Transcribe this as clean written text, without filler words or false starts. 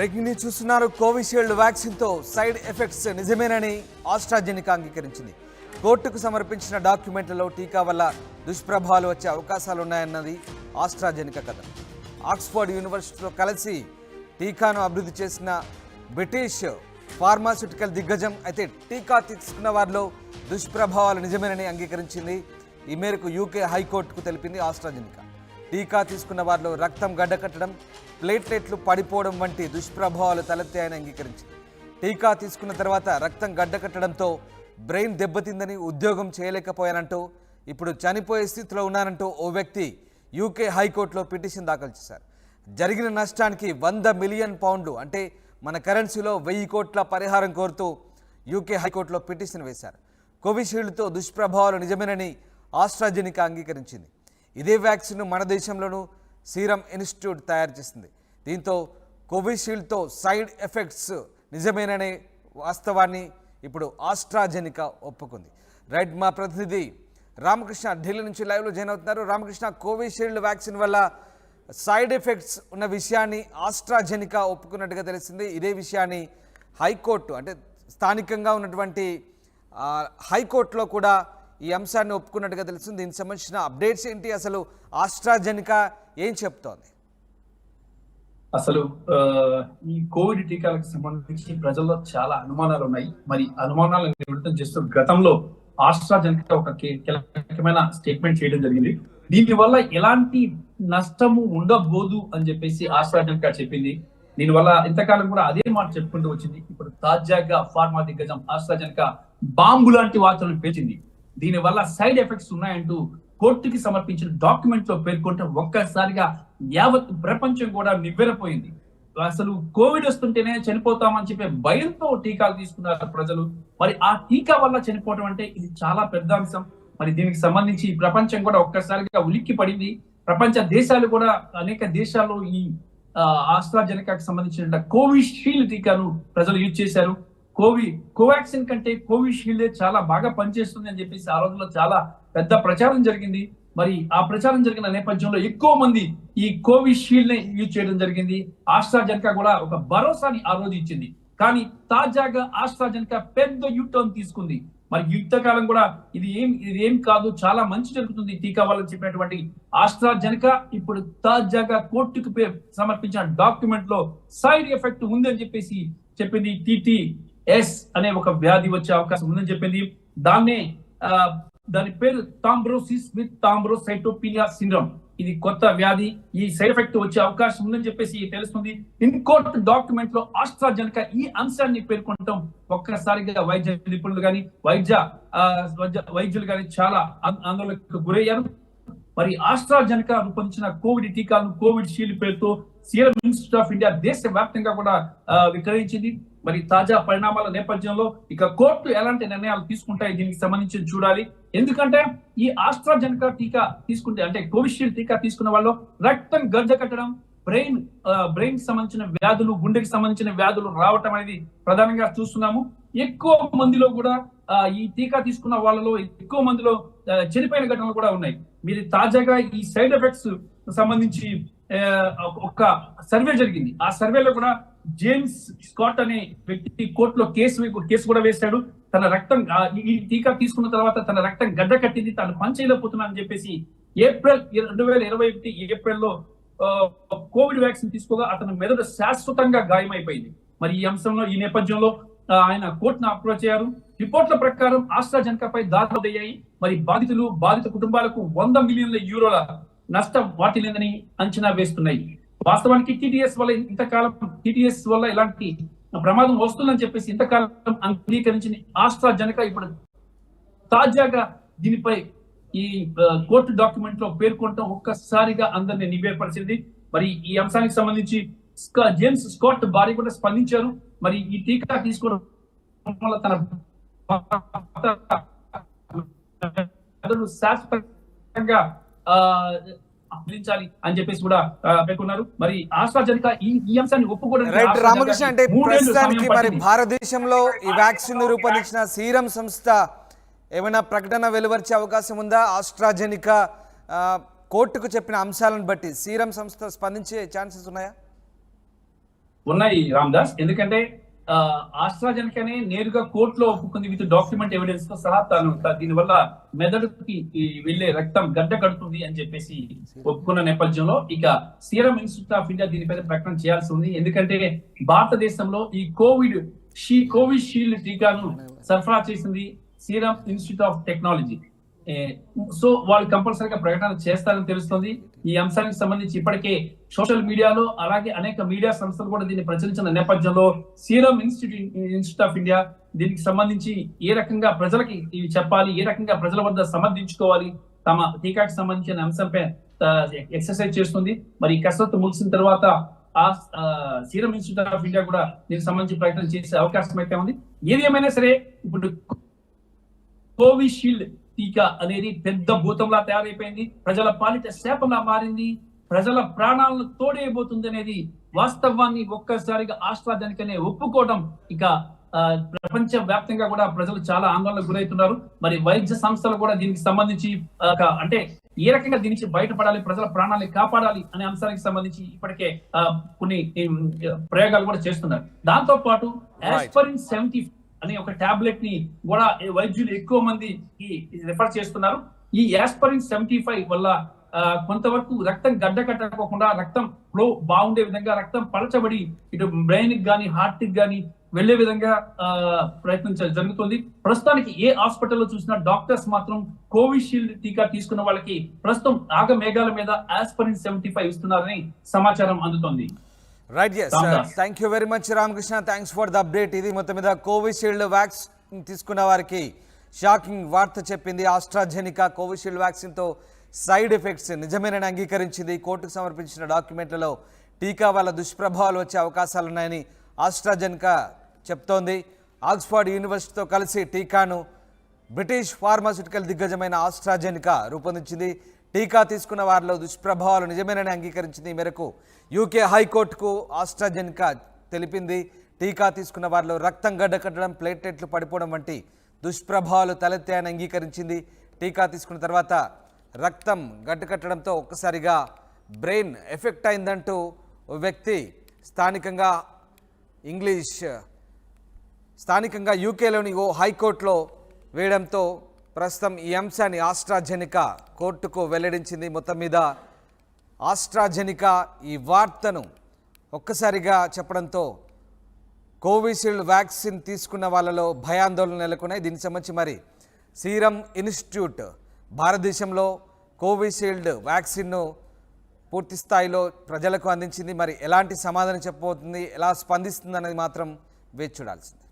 Breaking news చూస్తున్నారు. Covishield వ్యాక్సిన్తో side effects నిజమేనని AstraZeneca అంగీకరించింది. కోర్టుకు సమర్పించిన డాక్యుమెంట్లలో టీకా వల్ల దుష్ప్రభావాలు వచ్చే అవకాశాలున్నాయన్నది ఆస్ట్రాజెనికా కథనం. ఆక్స్ఫర్డ్ యూనివర్సిటీతో కలిసి టీకాను అభివృద్ధి చేసిన బ్రిటిష్ ఫార్మాస్యూటికల్ దిగ్గజం అయితే టీకా తీసుకున్న వారిలో దుష్ప్రభావాలు నిజమేనని అంగీకరించింది. ఈ మేరకు యూకే హైకోర్టుకు తెలిపింది ఆస్ట్రాజెనికా. టీకా తీసుకున్న వారిలో రక్తం గడ్డకట్టడం, ప్లేట్లెట్లు పడిపోవడం వంటి దుష్ప్రభావాలు తలెత్తాయని అంగీకరించింది. టీకా తీసుకున్న తర్వాత రక్తం గడ్డకట్టడంతో బ్రెయిన్ దెబ్బతిందని, ఉద్యోగం చేయలేకపోయానంటూ, ఇప్పుడు చనిపోయే స్థితిలో ఉన్నానంటూ ఓ వ్యక్తి యూకే హైకోర్టులో పిటిషన్ దాఖలు చేశారు. జరిగిన నష్టానికి 100 మిలియన్ పౌండ్లు అంటే మన కరెన్సీలో 1000 కోట్ల పరిహారం కోరుతూ యూకే హైకోర్టులో పిటిషన్ వేశారు. కోవిషీల్డ్తో దుష్ప్రభావాలు నిజమేనని ఆస్ట్రాజెనికా అంగీకరించింది. ఇదే వ్యాక్సిన్ను మన దేశంలోనూ సీరం ఇన్స్టిట్యూట్ తయారు చేసింది. దీంతో కోవిషీల్డ్తో సైడ్ ఎఫెక్ట్స్ నిజమేననే వాస్తవాన్ని ఇప్పుడు ఆస్ట్రాజెనికా ఒప్పుకుంది. రైట్, మా ప్రతినిధి రామకృష్ణ ఢిల్లీ నుంచి లైవ్లో జాయిన్ అవుతున్నారు. రామకృష్ణ, కోవిషీల్డ్ వ్యాక్సిన్ వల్ల సైడ్ ఎఫెక్ట్స్ ఉన్న విషయాన్ని ఆస్ట్రాజెనికా ఒప్పుకున్నట్టుగా తెలిసింది. ఇదే విషయాన్ని హైకోర్టు అంటే స్థానికంగా ఉన్నటువంటి హైకోర్టులో కూడా ఈ అంశాన్ని ఒప్పుకున్నట్టుగా తెలుస్తుంది. దీనికి సంబంధించిన అప్డేట్స్ ఏంటి? అసలు ఆస్ట్రాజెనికా ఏం చెప్తోంది? అసలు ఈ కోవిడ్ టీకాలకు సంబంధించి ప్రజల్లో చాలా అనుమానాలు ఉన్నాయి. మరి అనుమానాలను నివృత్తం చేస్తూ గతంలో ఆస్ట్రాజెనికా ఒక కీలకమైన స్టేట్మెంట్ చేయడం జరిగింది. దీనివల్ల ఎలాంటి నష్టము ఉండబోదు అని చెప్పేసి ఆస్ట్రాజెనికా చెప్పింది. దీనివల్ల ఇంతకాలం కూడా అదే మాట చెప్పుకుంటూ వచ్చింది. ఇప్పుడు తాజాగా ఫార్మా దిగ్గజం ఆస్ట్రాజెనికా బాంబు లాంటి వార్తలను పేర్చింది. దీనివల్ల సైడ్ ఎఫెక్ట్స్ ఉన్నాయంటూ కోర్టుకి సమర్పించిన డాక్యుమెంట్ లో పేర్కొంటే ఒక్కసారిగా యావత్ ప్రపంచం కూడా నివ్వెరపోయింది. అసలు కోవిడ్ వస్తుంటేనే చనిపోతామని చెప్పే భయంతో టీకాలు తీసుకున్నారు ప్రజలు. మరి ఆ టీకా వల్ల చనిపోవడం అంటే ఇది చాలా పెద్ద అంశం. మరి దీనికి సంబంధించి ప్రపంచం కూడా ఒక్కసారిగా ఉలిక్కి పడింది. ప్రపంచ దేశాలు కూడా అనేక దేశాల్లో ఈ ఆస్ట్రాజెనికాకి సంబంధించిన కోవిషీల్డ్ టీకాను ప్రజలు యూజ్ చేశారు. కోవాక్సిన్ కంటే కోవిషీల్డ్ చాలా బాగా పనిచేస్తుంది అని చెప్పేసి ఆ రోజుల్లో చాలా పెద్ద ప్రచారం జరిగింది. మరి ఆ ప్రచారం జరిగిన నేపథ్యంలో ఎక్కువ మంది ఈ కోవిషీల్డ్ ని యూజ్ చేయడం జరిగింది. ఆస్ట్రాజెనికా కూడా ఒక భరోసాని ఆ రోజు ఇచ్చింది. కానీ తాజాగా ఆస్ట్రాజెనికా పెద్ద యూటర్న్ తీసుకుంది. మరి యుద్ధకాలం కూడా ఇది ఏం కాదు, చాలా మంచి జరుగుతుంది టీకా వల్ల చెప్పినటువంటి ఆస్ట్రాజెనికా ఇప్పుడు తాజాగా కోర్టుకు సమర్పించిన డాక్యుమెంట్ లో సైడ్ ఎఫెక్ట్ ఉందని చెప్పేసి చెప్పింది. టిటిఎస్ అనే ఒక వ్యాధి వచ్చే అవకాశం ఉందని చెప్పింది. దాని పేరు థ్రాంబోసిస్ విత్ థ్రాంబోసైటోపినియా సిండ్రోమ్. ఇది కొత్త వ్యాధి. ఈ సైడ్ ఎఫెక్ట్ వచ్చే అవకాశం ఉందని చెప్పేసి తెలుస్తుంది. ఇన్ కోర్టు డాక్యుమెంట్ లో ఆస్ట్రాజెనికా ఈ అంశాన్ని పేర్కొనడం ఒక్కసారిగా వైద్య నిపుణులు కానీ వైద్యులు కానీ చాలా ఆందోళనకు గురయ్యారు. మరి ఆస్ట్రాజెనికా రూపొందించిన కోవిడ్ టీకాలను కోవిడ్ షీల్డ్ పేరుతో సీరం ఇన్స్టిట్యూట్ ఆఫ్ ఇండియా దేశవ్యాప్తంగా కూడా విక్రయించింది. మరి తాజా పరిణామాల నేపథ్యంలో ఇక కోర్టు ఎలాంటి నిర్ణయాలు తీసుకుంటాయి దీనికి సంబంధించి చూడాలి. ఎందుకంటే ఈ ఆస్ట్రాజెనికా టీకా తీసుకుంటే అంటే కోవిషీల్డ్ టీకా తీసుకున్న వాళ్ళు రక్తం గడ్డ కట్టడం, బ్రెయిన్ సంబంధించిన వ్యాధులు, గుండెకి సంబంధించిన వ్యాధులు రావటం అనేది ప్రధానంగా చూస్తున్నాము. ఎక్కువ మందిలో కూడా ఈ టీకా తీసుకున్న వాళ్ళలో ఎక్కువ మందిలో చనిపోయిన ఘటనలు కూడా ఉన్నాయి. మీరు తాజాగా ఈ సైడ్ ఎఫెక్ట్స్ సంబంధించి ఒక సర్వే జరిగింది. ఆ సర్వేలో కూడా జేమ్స్ స్కాట్ అనే వ్యక్తి కోర్టులో కేసు కూడా వేశాడు. తన రక్తం ఈ టీకా తీసుకున్న తర్వాత తన రక్తం గడ్డ కట్టింది, తాను పని చేయలేకపోతున్నానని చెప్పేసి ఏప్రిల్ 2021 ఏప్రిల్లో కోవిడ్ వ్యాక్సిన్ తీసుకోగా అతని మెదడు శాశ్వతంగా గాయమైపోయింది. మరి ఈ అంశంలో ఈ నేపథ్యంలో ఆయన కోర్టును అప్రోచ్ అయ్యారు. రిపోర్ట్ల ప్రకారం ఆస్ట్రాజెనికాపై దాడులు అయ్యాయి. మరి బాధిత కుటుంబాలకు 100 మిలియన్ల యూరోల నష్టం వాటిల్లిందని అంచనా వేస్తున్నాయి. వాస్తవానికి టీటీఎస్ వల్ల ఇలాంటి ప్రమాదం వస్తుందని చెప్పేసి ఇంతకాలం అంగీకరించిన ఆస్ట్రాజెనికా ఇప్పుడు తాజాగా దీనిపై ఈ కోర్టు డాక్యుమెంట్ లో పేర్కొనడం ఒక్కసారిగా అందరినీ నివేదపరిచింది. మరి ఈ అంశానికి సంబంధించి జేమ్స్ స్కాట్ భార్య కూడా స్పందించారు. మరి ఈ టీకా తీసుకోవడం వల్ల తన శాశ్వతంగా అని చెప్పేసి కూడా పేర్కొన్నారు. మరి ఆస్ట్రాజెనికా ఈ అంశాన్ని ఒప్పుకోవడం. రామకృష్ణ, అంటే ప్రస్తుతానికి మరి భారతదేశంలో ఈ వ్యాక్సిన్ రూపొందించిన సీరం సంస్థ ఏమైనా ప్రకటన వెలువరిచే అవకాశం ఉందా? ఆస్ట్రాజెనికా కోర్టుకు చెప్పిన అంశాలను బట్టి సీరం సంస్థ స్పందించే ఛాన్సెస్ ఉన్నాయా? ఉన్నాయి రామ్దాస్. ఎందుకంటే ఆస్ట్రాజెనకానే నేరుగా కోర్టులో ఒప్పుకుంది విత్ డాక్యుమెంట్ ఎవిడెన్స్ తో సహా దీనివల్ల మెదడుకి వెళ్లే రక్తం గడ్డ కడుతుంది అని చెప్పేసి ఒప్పుకున్న నేపథ్యంలో ఇక సీరం ఇన్స్టిట్యూట్ ఆఫ్ ఇండియా దీనిపై ప్రకటన చేయాల్సి ఉంది. ఎందుకంటే భారతదేశంలో ఈ కోవిషీల్డ్ టీకాను సరఫరా చేసింది serum institute of technology. So వాళ్ళు కంపల్సరీగా ప్రకటన చేస్తారని తెలుస్తుంది. ఈ అంశానికి సంబంధించి ఇప్పటికే సోషల్ మీడియాలో అలాగే అనేక మీడియా సంస్థలు కూడా దీన్ని ప్రచురించిన నేపథ్యంలో సీరం ఇన్స్టిట్యూట్ ఆఫ్ ఇండియా దీనికి సంబంధించి ఏ రకంగా ప్రజలకి ఇవి చెప్పాలి, ఏ రకంగా ప్రజల వద్ద సమర్థించుకోవాలి, తమ టీకాకి సంబంధించిన అంశంపై ఎక్సర్సైజ్ చేస్తుంది. మరి ఈ కసరత్తు ముగిసిన తర్వాత ఆ సీరం ఇన్స్టిట్యూట్ ఆఫ్ ఇండియా కూడా దీనికి సంబంధించి ప్రకటన చేసే అవకాశం అయితే ఉంది. ఏది ఏమైనా సరే ఇప్పుడు కోవిషీల్డ్ టీకా అనేది పెద్ద భూతంలా తయారైపోయింది, ప్రజల పాలిట శాపంలా మారింది, ప్రజల ప్రాణాలను తోడేయబోతుంది అనేది వాస్తవాన్ని ఒక్కసారిగా ఆస్ట్రాజెనకానే ఒప్పుకోవడం ఇక ప్రపంచ వ్యాప్తంగా కూడా ప్రజలు చాలా ఆందోళనకు గురవుతున్నారు. మరి వైద్య సంస్థలు కూడా దీనికి సంబంధించి అంటే ఏ రకంగా దీని నుంచి బయటపడాలి, ప్రజల ప్రాణాలను కాపాడాలి అనే అంశానికి సంబంధించి ఇప్పటికే కొన్ని ప్రయోగాలు కూడా చేస్తున్నారు. దాంతో పాటు ఆస్పిరిన్ 70 అనే ఒక టాబ్లెట్ ని కూడా వైద్యులు ఎక్కువ మంది రిఫర్ చేస్తున్నారు. ఈ ఆస్పిరిన్ 75 వల్ల కొంతవరకు రక్తం గడ్డ కట్టకోకుండా రక్తం ఫ్లో బాగుండే విధంగా, రక్తం పలచబడి ఇటు బ్రెయిన్ కి గానీ హార్ట్ కి గానీ వెళ్లే విధంగా ప్రయత్నం జరుగుతుంది. ప్రస్తుతానికి ఏ హాస్పిటల్లో చూసినా డాక్టర్స్ మాత్రం కోవిషీల్డ్ టీకా తీసుకున్న వాళ్ళకి ప్రస్తుతం ఆగమేఘాల మీద ఆస్పిరిన్ 75 ఇస్తున్నారని సమాచారం అందుతోంది. Right, yes, thank you very much Ramakrishna, thanks for the update. ఇది మొత్తం మీద కోవిషీల్డ్ వ్యాక్సిన్ తీసుకున్న వారికి షాకింగ్ వార్త చెప్పింది. ఆస్ట్రాజెనికా కోవిషీల్డ్ వ్యాక్సిన్తో సైడ్ ఎఫెక్ట్స్ నిజమేనని అంగీకరించింది. కోర్టుకు సమర్పించిన డాక్యుమెంట్లలో టీకా వల్ల దుష్ప్రభావాలు వచ్చే అవకాశాలున్నాయని ఆస్ట్రాజెనికా చెప్తోంది. ఆక్స్ఫర్డ్ యూనివర్సిటీతో కలిసి టీకాను బ్రిటిష్ ఫార్మాస్యూటికల్ దిగ్గజమైన ఆస్ట్రాజెనికా రూపొందించింది. టీకా తీసుకున్న వారిలో దుష్ప్రభావాలు నిజమేనని అంగీకరించింది. ఈ మేరకు యూకే హైకోర్టుకు ఆస్ట్రాజెనికా తెలిపింది. టీకా తీసుకున్న వారిలో రక్తం గడ్డ కట్టడం, ప్లేట్లెట్లు పడిపోవడం వంటి దుష్ప్రభావాలు తలెత్తాయని అంగీకరించింది. టీకా తీసుకున్న తర్వాత రక్తం గడ్డ కట్టడంతో ఒక్కసారిగా బ్రెయిన్ ఎఫెక్ట్ అయిందంటూ ఓ వ్యక్తి స్థానికంగా యూకేలోని ఓ హైకోర్టులో వేయడంతో ప్రస్తుతం ఈ అంశాన్ని ఆస్ట్రాజెనికా కోర్టుకు వెల్లడించింది. మొత్తం మీద ఆస్ట్రాజెనికా ఈ వార్తను ఒక్కసారిగా చెప్పడంతో కోవిషీల్డ్ వ్యాక్సిన్ తీసుకున్న వాళ్ళలో భయాందోళన నెలకొన్నాయి. దీనికి సంబంధించి మరి సీరం ఇన్స్టిట్యూట్ భారతదేశంలో కోవిషీల్డ్ వ్యాక్సిన్ను పూర్తి స్థాయిలో ప్రజలకు అందించింది. మరి ఎలాంటి సమాధానం చెప్పబోతుంది, ఎలా స్పందిస్తుంది అనేది మాత్రం వేచి చూడాల్సింది.